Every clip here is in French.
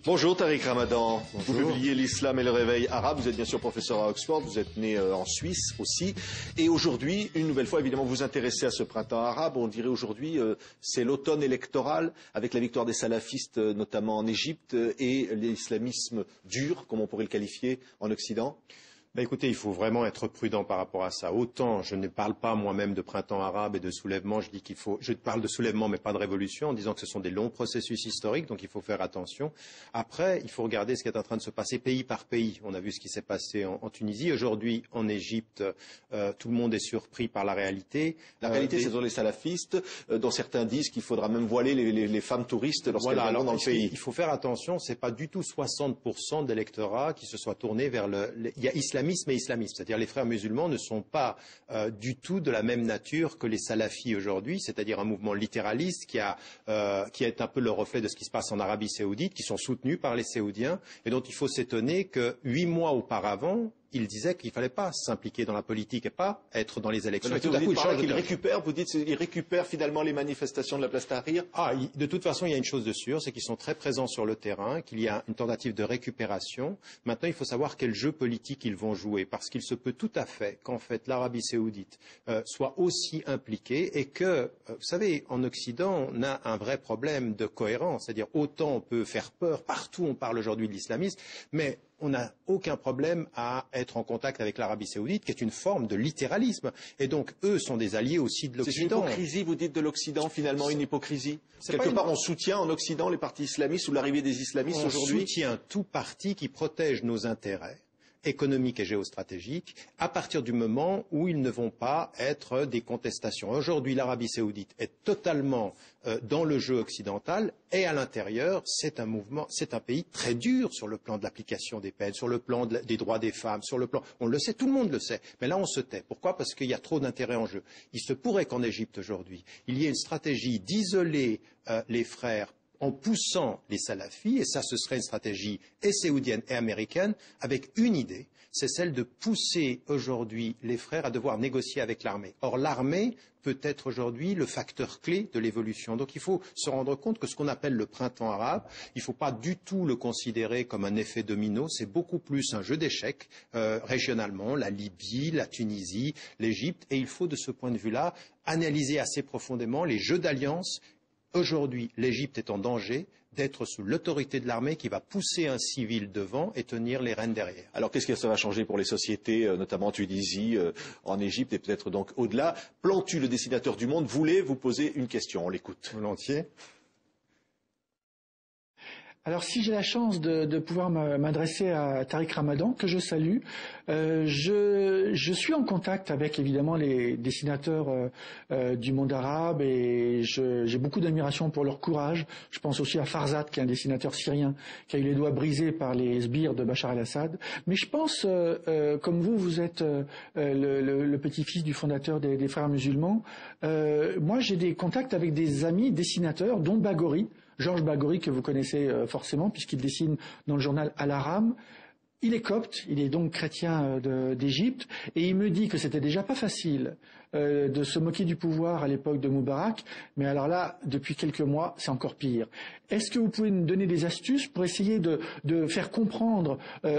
Bonjour Tariq Ramadan. Bonjour. Vous publiez L'Islam et le réveil arabe. Vous êtes bien sûr professeur à Oxford. Vous êtes né en Suisse aussi. Et aujourd'hui, une nouvelle fois, évidemment, vous vous intéressez à ce printemps arabe. On dirait aujourd'hui, c'est l'automne électoral avec la victoire des salafistes, notamment en Égypte, et l'islamisme dur, comme on pourrait le qualifier, en Occident. Écoutez, il faut vraiment être prudent par rapport à ça. Autant je ne parle pas moi-même de printemps arabe et de soulèvement, je parle de soulèvement mais pas de révolution, en disant que ce sont des longs processus historiques, donc il faut faire attention. Après, il faut regarder ce qui est en train de se passer pays par pays. On a vu ce qui s'est passé en Tunisie. Aujourd'hui, en Égypte, tout le monde est surpris par la réalité. La réalité, c'est dans les salafistes, dont certains disent qu'il faudra même voiler les femmes touristes lorsqu'elles viendront dans le pays. Il faut faire attention, ce n'est pas du tout 60% de l'électorat qui se soit tourné vers il y a islamisme et islamisme, c'est-à-dire les frères musulmans ne sont pas du tout de la même nature que les salafis aujourd'hui, c'est-à-dire un mouvement littéraliste qui est un peu le reflet de ce qui se passe en Arabie saoudite, qui sont soutenus par les Saoudiens, et dont il faut s'étonner que 8 mois auparavant, il disait qu'il ne fallait pas s'impliquer dans la politique et pas être dans les élections. Et tout à coup, il récupère, vous dites, il récupère finalement les manifestations de la place Tahrir. De toute façon, il y a une chose de sûre, c'est qu'ils sont très présents sur le terrain, qu'il y a une tentative de récupération. Maintenant, il faut savoir quel jeu politique ils vont jouer, parce qu'il se peut tout à fait qu'en fait l'Arabie saoudite soit aussi impliquée et que, vous savez, en Occident, on a un vrai problème de cohérence, c'est-à-dire autant on peut faire peur, partout on parle aujourd'hui de l'islamisme, mais on n'a aucun problème à être en contact avec l'Arabie saoudite, qui est une forme de littéralisme. Et donc, eux sont des alliés aussi de l'Occident. C'est une hypocrisie, vous dites, de l'Occident, finalement, une hypocrisie. Quelque part, on soutient en Occident les partis islamistes ou l'arrivée des islamistes aujourd'hui. On soutient tout parti qui protège nos intérêts économiques et géostratégiques, à partir du moment où ils ne vont pas être des contestations. Aujourd'hui, l'Arabie saoudite est totalement dans le jeu occidental et à l'intérieur, c'est un pays très dur sur le plan de l'application des peines, sur le plan des droits des femmes, sur le plan, on le sait, tout le monde le sait. Mais là, on se tait. Pourquoi? Parce qu'il y a trop d'intérêts en jeu. Il se pourrait qu'en Égypte aujourd'hui, il y ait une stratégie d'isoler les frères en poussant les salafis, et ça ce serait une stratégie et saoudienne et américaine, avec une idée, c'est celle de pousser aujourd'hui les frères à devoir négocier avec l'armée. Or l'armée peut être aujourd'hui le facteur clé de l'évolution. Donc il faut se rendre compte que ce qu'on appelle le printemps arabe, il ne faut pas du tout le considérer comme un effet domino, c'est beaucoup plus un jeu d'échecs régionalement, la Libye, la Tunisie, l'Égypte, et il faut de ce point de vue-là analyser assez profondément les jeux d'alliance. Aujourd'hui, l'Égypte est en danger d'être sous l'autorité de l'armée qui va pousser un civil devant et tenir les rênes derrière. Alors qu'est-ce que ça va changer pour les sociétés, notamment en Tunisie, en Égypte et peut-être donc au-delà? Plantu, le dessinateur du Monde, voulait vous poser une question. On l'écoute. Volontiers. Alors si j'ai la chance de pouvoir m'adresser à Tariq Ramadan, que je salue, je suis en contact avec évidemment les dessinateurs du monde arabe et j'ai beaucoup d'admiration pour leur courage. Je pense aussi à Farzad, qui est un dessinateur syrien, qui a eu les doigts brisés par les sbires de Bachar el-Assad. Mais je pense, comme vous êtes le petit-fils du fondateur des Frères musulmans, moi j'ai des contacts avec des amis dessinateurs, dont Baghori, Georges Baghori, que vous connaissez forcément, puisqu'il dessine dans le journal Al-Aram. Il est copte, il est donc chrétien d'Égypte, et il me dit que c'était déjà pas facile de se moquer du pouvoir à l'époque de Moubarak, mais alors là, depuis quelques mois, c'est encore pire. Est-ce que vous pouvez nous donner des astuces pour essayer de faire comprendre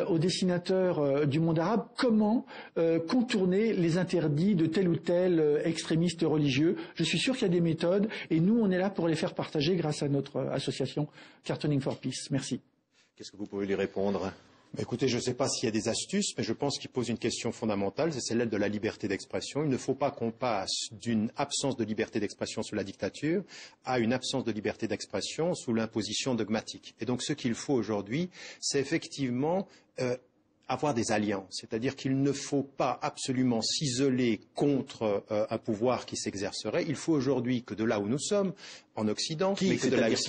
aux dessinateurs du monde arabe comment contourner les interdits de tel ou tel extrémiste religieux? Je suis sûr qu'il y a des méthodes, et nous, on est là pour les faire partager grâce à notre association Cartooning for Peace. Merci. Qu'est-ce que vous pouvez lui répondre? Écoutez, je ne sais pas s'il y a des astuces, mais je pense qu'il pose une question fondamentale, c'est celle de la liberté d'expression. Il ne faut pas qu'on passe d'une absence de liberté d'expression sous la dictature à une absence de liberté d'expression sous l'imposition dogmatique. Et donc ce qu'il faut aujourd'hui, c'est effectivement avoir des alliances, c'est-à-dire qu'il ne faut pas absolument s'isoler contre un pouvoir qui s'exercerait. Il faut aujourd'hui que de là où nous sommes, en Occident, qui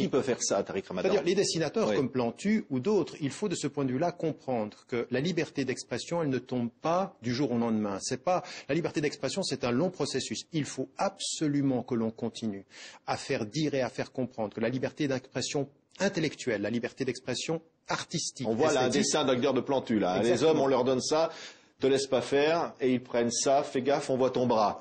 peut faire ça, Tariq Ramadan? C'est-à-dire les dessinateurs comme Plantu ou d'autres, il faut de ce point de vue-là comprendre que la liberté d'expression, elle ne tombe pas du jour au lendemain. La liberté d'expression, c'est un long processus. Il faut absolument que l'on continue à faire dire et à faire comprendre que la liberté d'expression intellectuelle, la liberté d'expression artistique. On voit là un dessin d'Agder de Plantu, là. Les hommes, on leur donne ça. te laisse pas faire et ils prennent ça, fais gaffe, on voit ton bras.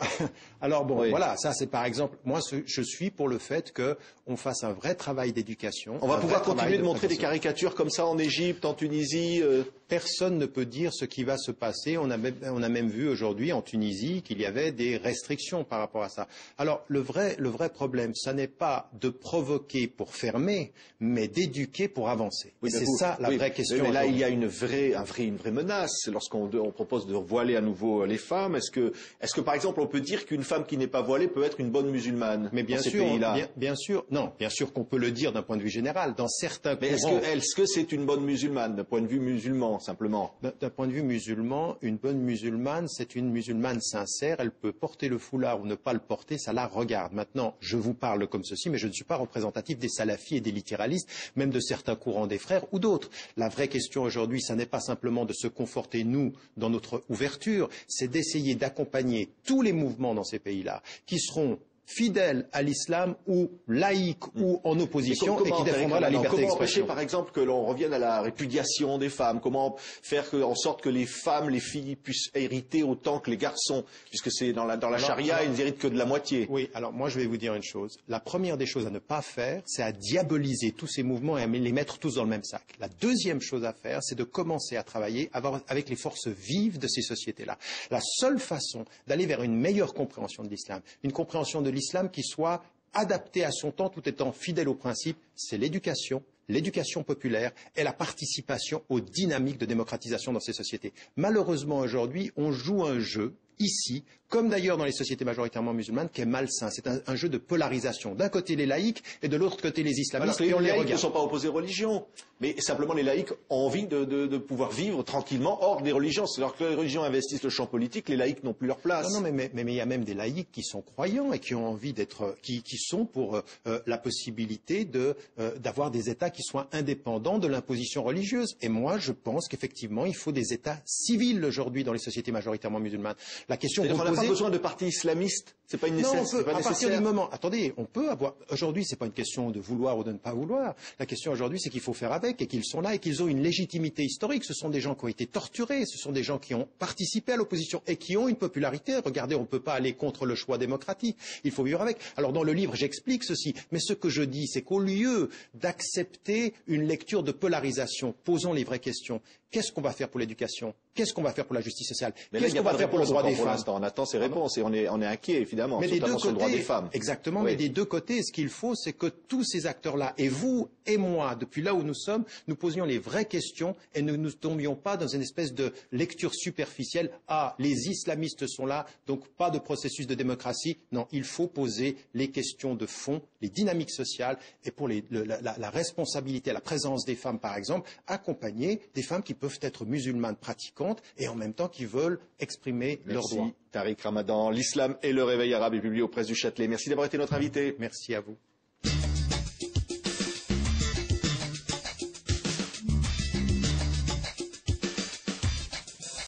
Alors bon, Oui. voilà, ça c'est par exemple, moi je suis pour le fait qu'on fasse un vrai travail d'éducation. On va pouvoir continuer de montrer des prévention. caricatures comme ça en Égypte, en Tunisie. Personne ne peut dire ce qui va se passer. On a même vu aujourd'hui en Tunisie qu'il y avait des restrictions par rapport à ça. Alors le vrai problème, ça n'est pas de provoquer pour fermer, mais d'éduquer pour avancer. Oui, Et c'est ça la vraie question. Mais là, il y a aujourd'hui. une vraie menace lorsqu'on propose de voiler à nouveau les femmes. Est-ce que, par exemple, on peut dire qu'une femme qui n'est pas voilée peut être une bonne musulmane Mais bien dans ces sûr, pays-là? bien sûr, non, bien sûr qu'on peut le dire d'un point de vue général. Dans certains Mais courants, est-ce que c'est une bonne musulmane, d'un point de vue musulman, simplement? d'un point de vue musulman, une bonne musulmane, c'est une musulmane sincère. Elle peut porter le foulard ou ne pas le porter, ça la regarde. Maintenant, je vous parle comme ceci, mais je ne suis pas représentatif des salafis et des littéralistes, même de certains courants des frères ou d'autres. La vraie question aujourd'hui, ça n'est pas simplement de se conforter, nous, dans notre ouverture, c'est d'essayer d'accompagner tous les mouvements dans ces pays-là, qui seront fidèles à l'islam ou laïques ou en opposition et qui défendra la liberté d'expression. Comment empêcher, d'expression. par exemple, que l'on revienne à la répudiation des femmes? Comment faire en sorte que les femmes, les filles puissent hériter autant que les garçons? Puisque c'est dans la charia, ils n'héritent que de la moitié. Oui, alors moi je vais vous dire une chose. La première des choses à ne pas faire, c'est à diaboliser tous ces mouvements et à les mettre tous dans le même sac. La deuxième chose à faire, c'est de commencer à travailler avec les forces vives de ces sociétés-là. La seule façon d'aller vers une meilleure compréhension de l'islam, une compréhension de l'islam qui soit adaptée à son temps tout étant fidèle aux principes, c'est l'éducation populaire et la participation aux dynamiques de démocratisation dans ces sociétés. Malheureusement, aujourd'hui, on joue un jeu, ici, comme d'ailleurs dans les sociétés majoritairement musulmanes, qui est malsain. C'est un jeu de polarisation. D'un côté les laïcs et de l'autre côté les islamistes, et on Les les laïcs ne regarde. sont pas opposés aux religions, mais simplement les laïcs ont envie de pouvoir vivre tranquillement hors des religions. C'est alors que les religions investissent le champ politique, les laïcs n'ont plus leur place. Non, mais il y a même des laïcs qui sont croyants et qui ont envie qui sont pour la possibilité d'avoir des États qui soient indépendants de l'imposition religieuse. Et moi, je pense qu'effectivement, il faut des États civils aujourd'hui dans les sociétés majoritairement musulmanes. La question On n'a pas posée, besoin de partis islamistes. C'est pas une non, nécessité. à partir du moment, attendez, on peut avoir. Aujourd'hui, c'est pas une question de vouloir ou de ne pas vouloir. La question aujourd'hui, c'est qu'il faut faire avec et qu'ils sont là et qu'ils ont une légitimité historique. Ce sont des gens qui ont été torturés, ce sont des gens qui ont participé à l'opposition et qui ont une popularité. Regardez, on ne peut pas aller contre le choix démocratique. Il faut vivre avec. Alors dans le livre, j'explique ceci. Mais ce que je dis, c'est qu'au lieu d'accepter une lecture de polarisation, posons les vraies questions. Qu'est-ce qu'on va faire pour l'éducation? Qu'est-ce qu'on va faire pour la justice sociale? Qu'est-ce qu'on va faire pour le droit des femmes? On attend ces réponses et on est inquiet, évidemment, Mais des deux notamment sur le droit des côtés, femmes. exactement, Oui. mais des deux côtés, ce qu'il faut, c'est que tous ces acteurs-là, et vous et moi, depuis là où nous sommes, nous posions les vraies questions et ne nous tombions pas dans une espèce de lecture superficielle. Ah, les islamistes sont là, donc pas de processus de démocratie. Non, il faut poser les questions de fond, les dynamiques sociales, et pour la responsabilité, la présence des femmes, par exemple, accompagner des femmes qui peuvent être musulmanes pratiquantes et en même temps qui veulent exprimer leurs droits. Tariq Ramadan, L'islam et le réveil arabe est publié aux presses du Châtelet. Merci d'avoir été notre invité. Merci à vous.